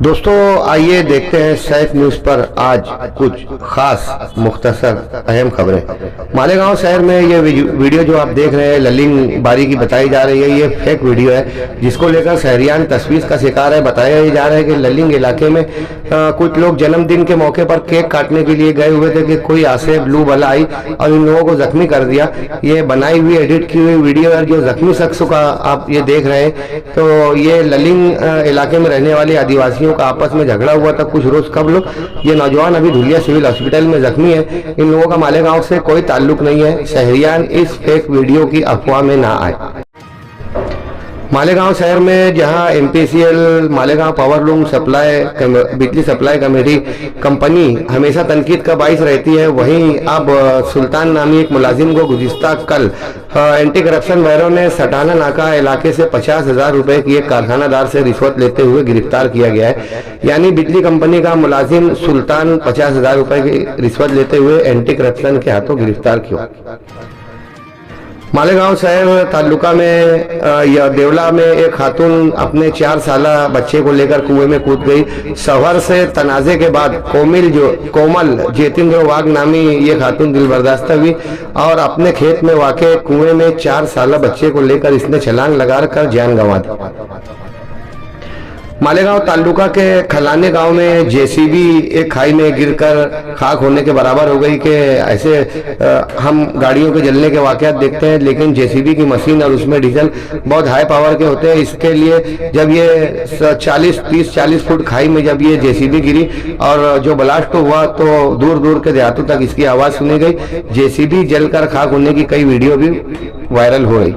दोस्तों आइए देखते हैं सैफ न्यूज पर आज कुछ खास मुख्तसर अहम खबरें। मालेगांव शहर में ये वीडियो जो आप देख रहे हैं ललिंग बारी की बताई जा रही है, ये फेक वीडियो है जिसको लेकर शहरियान तशवीश का शिकार है। बताया जा रहा है कि ललिंग इलाके में कुछ लोग जन्मदिन के मौके पर केक काटने के लिए गए हुए थे कि कोई आसे ब्लू बला आई और इन लोगों को जख्मी कर दिया। ये बनाई हुई एडिट की हुई वीडियो है। जो जख्मी शख्स का आप ये देख रहे हैं तो ये ललिंग इलाके में रहने वाले आदिवासियों का आपस में झगड़ा हुआ था कुछ रोज कबल। ये नौजवान अभी धुलिया सिविल हॉस्पिटल में जख्मी है। इन लोगों का मालेगांव से कोई ताल्लुक नहीं है। शहरियान इस फेक वीडियो की अफवाह में ना आए। मालेगांव शहर में जहां एमपीसीएल मालेगांव पावरलूम सप्लाई बिजली सप्लाई कमेटी कंपनी हमेशा तनकीद का बाइस रहती है, वहीं अब सुल्तान नामी एक मुलाजिम को गुज़िश्ता कल एंटी करप्शन ब्यूरो ने सटाना नाका इलाके से 50,000 रुपए की एक कारखानादार से रिश्वत लेते हुए गिरफ्तार किया गया है। यानी बिजली कंपनी का मुलाजिम सुल्तान 50,000 रुपए की रिश्वत लेते हुए एंटी करप्शन के हाथों गिरफ्तार किया। मालेगांव शहर तालुका में या देवला में एक खातून अपने 4 साला बच्चे को लेकर कुएं में कूद गई। शहर से तनाजे के बाद कोमल जेतेंद्र वाघ नामी ये खातून दिल बर्दाश्त हुई और अपने खेत में वाक़े कुएं में 4 साला बच्चे को लेकर इसने छलांग लगाकर जान गंवा दी। मालेगांव तालुका के खलाने गांव में जेसीबी एक खाई में गिरकर खाक होने के बराबर हो गई कि ऐसे हम गाड़ियों के जलने के वाकयात देखते हैं, लेकिन जेसीबी की मशीन और उसमें डीजल बहुत हाई पावर के होते हैं। इसके लिए जब ये 30-40 फुट खाई में जब ये जेसीबी गिरी और जो ब्लास्ट हुआ तो दूर दूर के देहातों तक इसकी आवाज सुनी गई। जेसीबी जलकर खाक होने की कई वीडियो भी वायरल हो गई।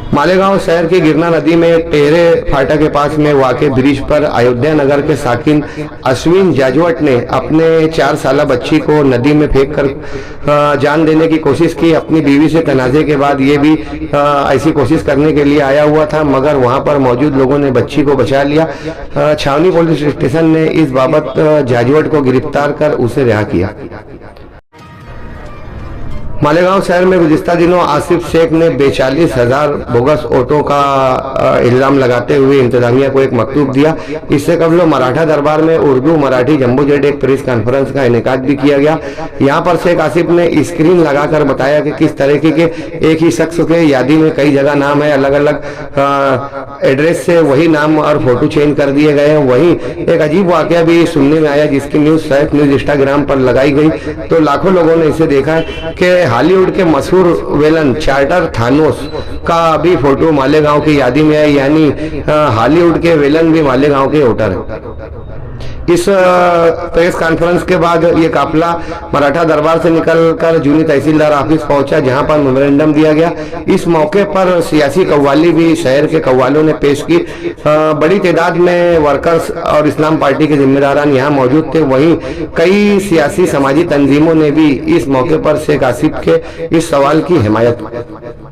मालेगांव शहर की गिरना नदी में टेहरे फाटा के पास में वाक़े ब्रिज पर अयोध्या नगर के साकिन अश्विन जाजवट ने अपने 4 साला बच्ची को नदी में फेंक कर जान देने की कोशिश की। अपनी बीवी से तनाजे के बाद ये भी ऐसी कोशिश करने के लिए आया हुआ था, मगर वहां पर मौजूद लोगों ने बच्ची को बचा लिया। छावनी पुलिस स्टेशन ने इस बाबत जाजवट को गिरफ्तार कर उसे रिहा किया। मालेगांव शहर में गुज़िश्ता दिनों आसिफ शेख ने 42,000 बोगस ऑटो का इल्जाम लगाते हुए इंतजामिया को एक मकतूब दिया। इससे कबल मराठा दरबार में उर्दू मराठी जम्बो जेट एक प्रेस कॉन्फ्रेंस का इनेकाद भी किया गया। यहाँ पर शेख आसिफ ने स्क्रीन लगाकर बताया कि किस तरीके के एक ही शख्स के यादी में कई जगह नाम है, अलग अलग एड्रेस से वही नाम और फोटो चेंज कर दिए गए हैं। वहीं एक अजीब वाकया भी सुनने में आया जिसकी न्यूज सैफ न्यूज इंस्टाग्राम पर लगाई गई तो लाखों लोगों ने इसे देखा कि हॉलीवुड के मशहूर विलन चार्टर थानोस का भी फोटो मालेगांव की यादी में है। यानी हॉलीवुड के विलन भी मालेगांव के वोटर हैं। इस प्रेस कॉन्फ्रेंस के बाद ये काफिला मराठा दरबार से निकलकर जूनी तहसीलदार ऑफिस पहुंचा जहां पर मेमोरेंडम दिया गया। इस मौके पर सियासी कव्वाली भी शहर के कव्वालों ने पेश की। बड़ी तादाद में वर्कर्स और इस्लाम पार्टी के जिम्मेदारान यहाँ मौजूद थे। वहीं कई सियासी समाजी तंजीमों ने भी इस मौके पर शेख आसिफ के इस सवाल की हिमायत की।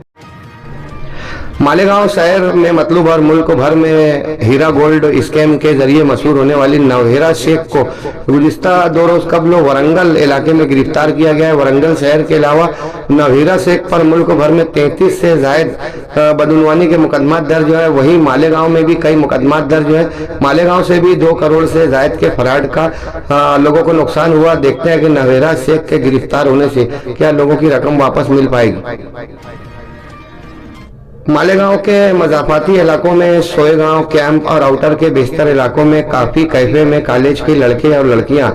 मालेगांव शहर में मतलब और मुल्क भर में हीरा गोल्ड स्कैम के जरिए मशहूर होने वाली नवहीरा शेख को गुज़िश्ता 2 रोज कबल वरंगल इलाके में गिरफ्तार किया गया है। वरंगल शहर के अलावा नवहीरा शेख पर मुल्क भर में 33 से जायद बदनवानी के मुकदमा दर्ज है। वहीं मालेगांव में भी कई मुकदमा दर्ज है। मालेगांव से भी 2 करोड़ से जायद के फराड का लोगों को नुकसान हुआ। देखते हैं कि नवहीरा शेख के गिरफ्तार होने से क्या लोगों की रकम वापस मिल पाएगी। मालेगांव के मजाफाती इलाकों में सोएगांव कैंप और आउटर के बेशतर इलाकों में काफी कैफे में कॉलेज के लड़के और लड़कियां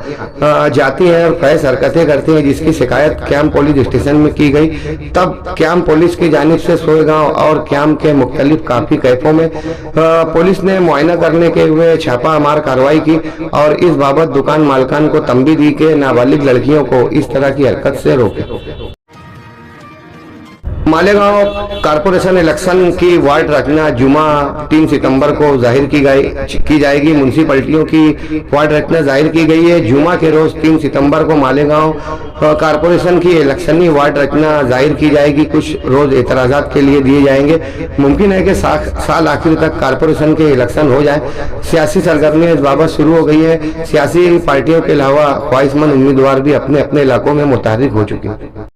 जाती हैं और फैस हरकतें करती हैं, जिसकी शिकायत कैंप पुलिस स्टेशन में की गई। तब कैंप पुलिस की जानिब से सोएगांव और कैंप के मुख्तलिफ काफी कैफों में पुलिस ने मुआयना करने के हुए छापा मार कार्रवाई की और इस बाबत दुकान मालकान को तंबी दी कि नाबालिग लड़कियों को इस तरह की हरकत से रोके। मालेगांव कारपोरेशन इलेक्शन की वार्ड रचना जुमा 3 सितंबर को जाहिर की जाएगी। म्यूनसिपैलिटियों की वार्ड रचना जाहिर की गई है। जुमा के रोज 3 सितंबर को मालेगांव कारपोरेशन की इलेक्शनी वार्ड रचना जाहिर की जाएगी। कुछ रोज एतराजात के लिए दिए जाएंगे। मुमकिन है कि साल आखिर तक कारपोरेशन के इलेक्शन हो जाए। सियासी सरगर्मियां इस बाबत शुरू हो गई है। सियासी पार्टियों के अलावा ख्वाहिशमंद उम्मीदवार भी अपने अपने इलाकों में मुतहर्रिक हो चुके हैं।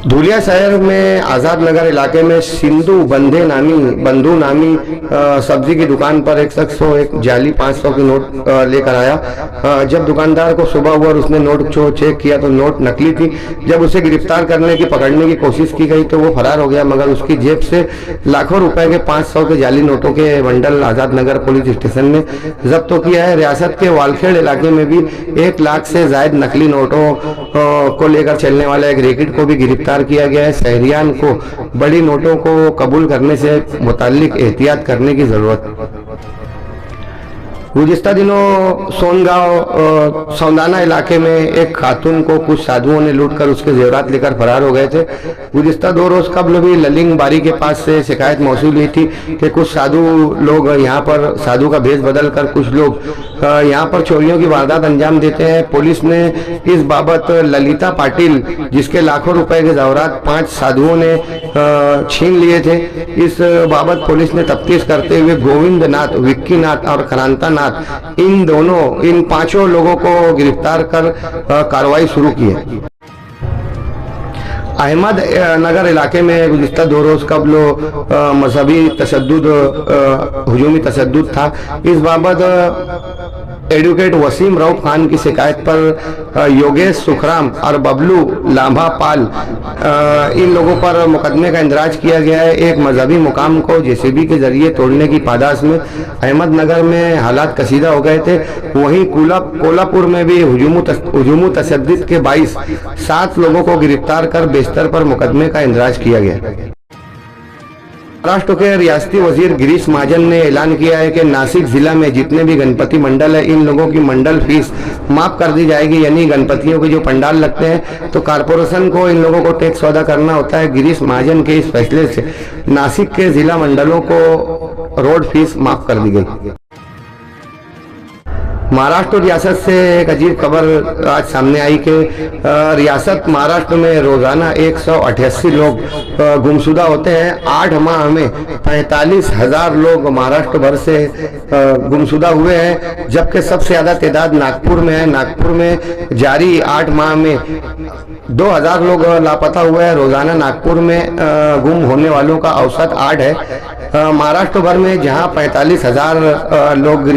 धुलिया शहर में आजाद नगर इलाके में सिंधु बंधु नामी सब्जी की दुकान पर एक शख्स को एक जाली 500 की नोट लेकर आया। जब दुकानदार को सुबह हुआ और उसने नोट को चेक किया तो नोट नकली थी। जब उसे गिरफ्तार पकड़ने की कोशिश की गई तो वो फरार हो गया, मगर उसकी जेब से लाखों रुपए के 500 के जाली नोटों के bundle Azad Nagar police station ने जब्त किया है। रियासत के वालखेड़ इलाके में भी 1 लाख से ज्यादा नकली नोटों को लेकर चलने वाला एक रैकेट को भी गिरफ्तार किया गया है। शहरियान को बड़ी नोटों को कबूल करने से मुताल्लिक एहतियात करने की जरूरत। गुज़िश्ता दिनों सोनगांव सौंदाना इलाके में एक खातून को कुछ साधुओं ने लूटकर उसके जेवरात लेकर फरार हो गए थे। गुज़िश्ता 2 रोज कबल भी ललिंग बारी के पास से शिकायत मौसूल हुई थी कि कुछ साधु लोग यहाँ पर साधु का भेष बदल कर कुछ लोग यहाँ पर चोरियों की वारदात अंजाम देते हैं। पुलिस ने इस बाबत ललिता पाटिल, जिसके लाखों रुपए के जेवरात 5 साधुओं ने छीन लिए थे, इस बाबत पुलिस ने तफ्तीश करते हुए गोविंद नाथ, विक्की नाथ और क्रांता नाथ इन 5 लोगों को गिरफ्तार कर कार्रवाई शुरू की है। अहमद नगर इलाके में गुज़िश्ता 2 रोज कबल मजहबी तशद्दुद हुजूमी तशद्दुद था। इस बाबत एडवोकेट वसीम रऊफ खान की शिकायत पर योगेश सुखराम और बबलू लांभा पाल इन लोगों पर मुकदमे का इंदराज किया गया है। एक मजहबी मुकाम को जेसीबी के जरिए तोड़ने की पादाश में अहमद नगर में हालात कशीदा हो गए थे। वहीं कोल्हापुर में भी हुजूम तशद्दुद के 7 लोगों को गिरफ्तार कर बेस्तर पर मुकदमे का इंदराज किया गया। महाराष्ट्र के रियासती वजीर गिरीश महाजन ने ऐलान किया है कि नासिक जिला में जितने भी गणपति मंडल है, इन लोगों की मंडल फीस माफ कर दी जाएगी। यानी गणपतियों के जो पंडाल लगते हैं तो कारपोरेशन को इन लोगों को टैक्स अदा करना होता है। गिरीश महाजन के इस फैसले से नासिक के जिला मंडलों को रोड फीस माफ कर दी गई। महाराष्ट्र रियासत से एक अजीब खबर आज सामने आई कि रियासत महाराष्ट्र में रोजाना 188 लोग गुमशुदा होते हैं। 8 माह में 45,000 लोग महाराष्ट्र भर से गुमशुदा हुए हैं, जबकि सबसे ज्यादा तादाद नागपुर में है। नागपुर में जारी 8 माह में 2000 लोग लापता हुए हैं। रोजाना नागपुर में गुम होने वालों का औसत 8 है। महाराष्ट्र भर में जहां 45,000 लोग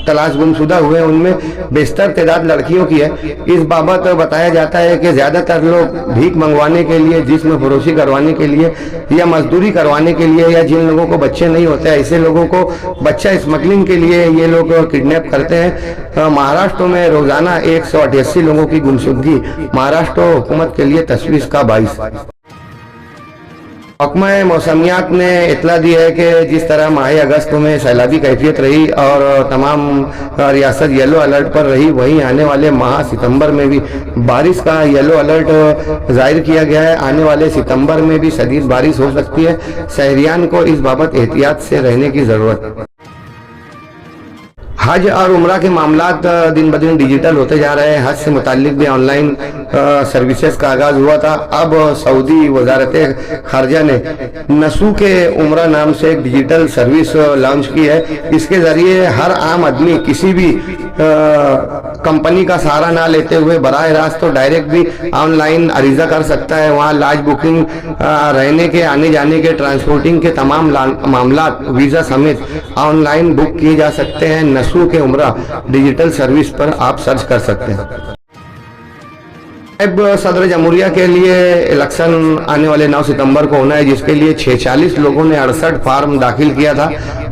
तलाश गुमशुदा हुए, उनमें बेशतर तादाद लड़कियों की है। इस बाबत बताया जाता है कि ज्यादातर लोग भीख मंगवाने के लिए, जिस्म फरोशी करवाने के लिए या मजदूरी करवाने के लिए, या जिन लोगों को बच्चे नहीं होते ऐसे लोगों को बच्चा स्मगलिंग के लिए ये लोग किडनैप करते हैं। महाराष्ट्र में रोजाना 188 लोगों की गुमशुदगी महाराष्ट्र हुकूमत के लिए तशवीश का बाइस। महकमा मौसमियात ने इतला दी है कि जिस तरह माह अगस्त में सैलाबी कैफियत रही और तमाम रियासत येलो अलर्ट पर रही, वहीं आने वाले माह सितंबर में भी बारिश का येलो अलर्ट जाहिर किया गया है। आने वाले सितंबर में भी शदीद बारिश हो सकती है। शहरियान को इस बाबत एहतियात से रहने की जरूरत। हज और उम्रा के मामलात दिन ब दिन डिजिटल होते जा रहे हैं। हज से मुताल्लिक भी ऑनलाइन सर्विसेज का आगाज हुआ था। अब सऊदी वजारत खारजा ने नसू के उम्रा नाम से एक डिजिटल सर्विस लॉन्च की है। इसके जरिए हर आम आदमी किसी भी कंपनी का सहारा ना लेते हुए बराह रास्त तो डायरेक्ट भी ऑनलाइन अरीजा कर सकता है। वहाँ लॉज बुकिंग, रहने के, आने जाने के, ट्रांसपोर्टिंग के तमाम मामलात वीजा समेत ऑनलाइन बुक किए जा सकते हैं। नसू के उम्रा डिजिटल सर्विस पर आप सर्च कर सकते हैं। नायब सदर जमहूरिया के लिए इलेक्शन आने वाले 9 सितंबर को होना है, जिसके लिए 46 लोगों ने 68 फार्म दाखिल किया था।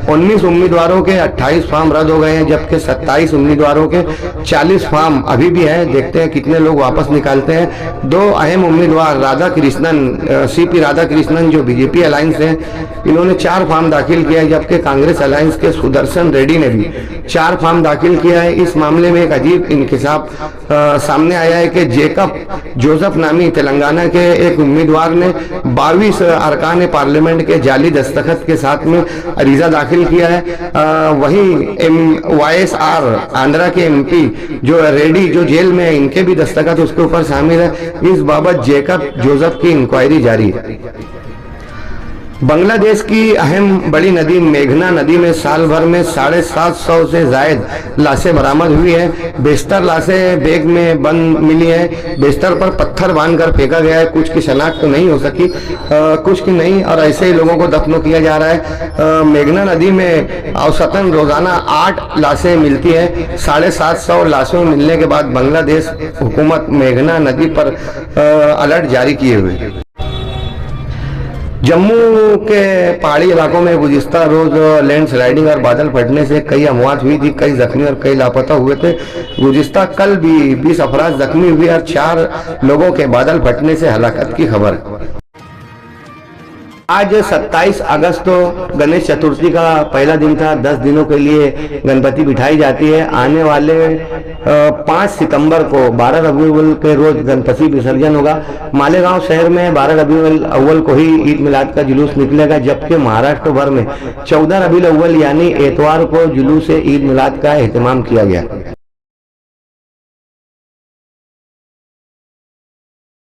19 उम्मीदवारों के 28 फार्म रद्द हो गए हैं, जबकि 27 उम्मीदवारों के 40 फार्म अभी भी हैं। देखते हैं कितने लोग वापस निकालते हैं। 2 अहम उम्मीदवार राधा कृष्णन, सीपी राधा कृष्णन जो बीजेपी अलायंस है, इन्होंने 4 फार्म दाखिल किया है, जबकि कांग्रेस अलायंस के सुदर्शन रेड्डी ने भी 4 फार्म दाखिल किया है। इस मामले में एक अजीब इंकशाफ सामने आया है कि जेकब जोसेफ नामी तेलंगाना के एक उम्मीदवार ने 22 अरकान पार्लियामेंट के जाली दस्तखत के साथ में अरीजा दाखिल किया है। वहीं YSR आंध्रा के MP जो रेड्डी जो जेल में है, इनके भी दस्तखत उसके ऊपर शामिल है। इस बाबत जेकब जोसेफ की इंक्वायरी जारी है। बांग्लादेश की अहम बड़ी नदी मेघना नदी में साल भर में 750 से जायद लाशें बरामद हुई है। बेशतर लाशें बैग में बंद मिली है। बिस्तर पर पत्थर बांधकर फेंका गया है। कुछ की शनाख्त तो नहीं हो सकी, कुछ की नहीं, और ऐसे ही लोगों को दफन किया जा रहा है। मेघना नदी में औसतन रोजाना 8 लाशें मिलती है। 750 लाशों मिलने के बाद बांग्लादेश हुकूमत मेघना नदी पर अलर्ट जारी किए हुए। जम्मू के पहाड़ी इलाकों में गुज़िस्ता रोज लैंडस्लाइडिंग और बादल फटने से कई अमवात हुई थी, कई जख्मी और कई लापता हुए थे। गुज़िस्ता कल भी 20 अफराद जख्मी हुए और 4 लोगों के बादल फटने से हलाकत की खबर। आज 27 अगस्त तो गणेश चतुर्थी का पहला दिन था। 10 दिनों के लिए गणपति बिठाई जाती है। आने वाले 5 सितंबर को 12 रबीउल के रोज गणपति विसर्जन होगा। मालेगांव शहर में 12 रबीउल अव्वल को ही ईद मिलाद का जुलूस निकलेगा, जबकि महाराष्ट्र भर में 14 रबीउल अव्वल यानी एतवार को जुलूस ईद मिलाद का एहतमाम किया गया।